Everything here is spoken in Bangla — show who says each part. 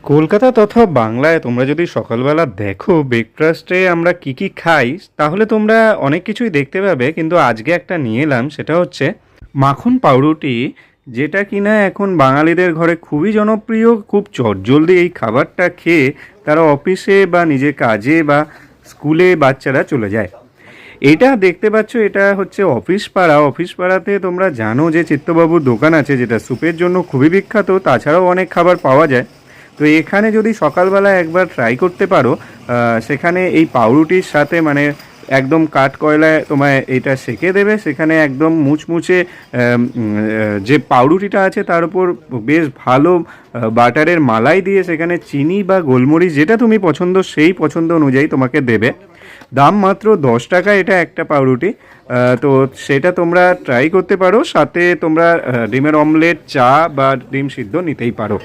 Speaker 1: কলকাতা তথা বাংলায় তোমরা যদি সকালবেলা দেখো ব্রেকফাস্টে আমরা কি কি খাই, তাহলে তোমরা অনেক কিছুই দেখতে পাবে। কিন্তু আজকে একটা নিয়ে এলাম, সেটা হচ্ছে মাখন পাউরুটি, যেটা কিনা এখন বাঙালিদের ঘরে খুবই জনপ্রিয়। খুব চটজলদি এই খাবারটা খেয়ে তারা অফিসে বা নিজের কাজে বা স্কুলে বাচ্চারা চলে যায়। এটা দেখতে পাচ্ছ, এটা হচ্ছে অফিস পাড়া। অফিস পাড়াতে তোমরা জানো যে চিত্তবাবুর দোকান আছে, যেটা স্যুপের জন্য খুবই বিখ্যাত, তাছাড়াও অনেক খাবার পাওয়া যায়। তো এখানে যদি সকালবেলা একবার ট্রাই করতে পারো, সেখানে এই পাউরুটির সাথে মানে একদম কাঠ কয়লায় তোমায় এটা সেঁকে দেবে, সেখানে একদম মুচমুচে যে পাউরুটিটা আছে তার উপর বেশ ভালো বাটারের মালাই দিয়ে সেখানে চিনি বা গোলমরিচ যেটা তুমি পছন্দ সেই পছন্দ অনুযায়ী তোমাকে দেবে। দাম মাত্র 10 টাকা এটা একটা পাউরুটি। তো সেটা তোমরা ট্রাই করতে পারো, সাথে তোমরা ডিমের অমলেট, চা বা ডিম সিদ্ধ নিতেই পারো।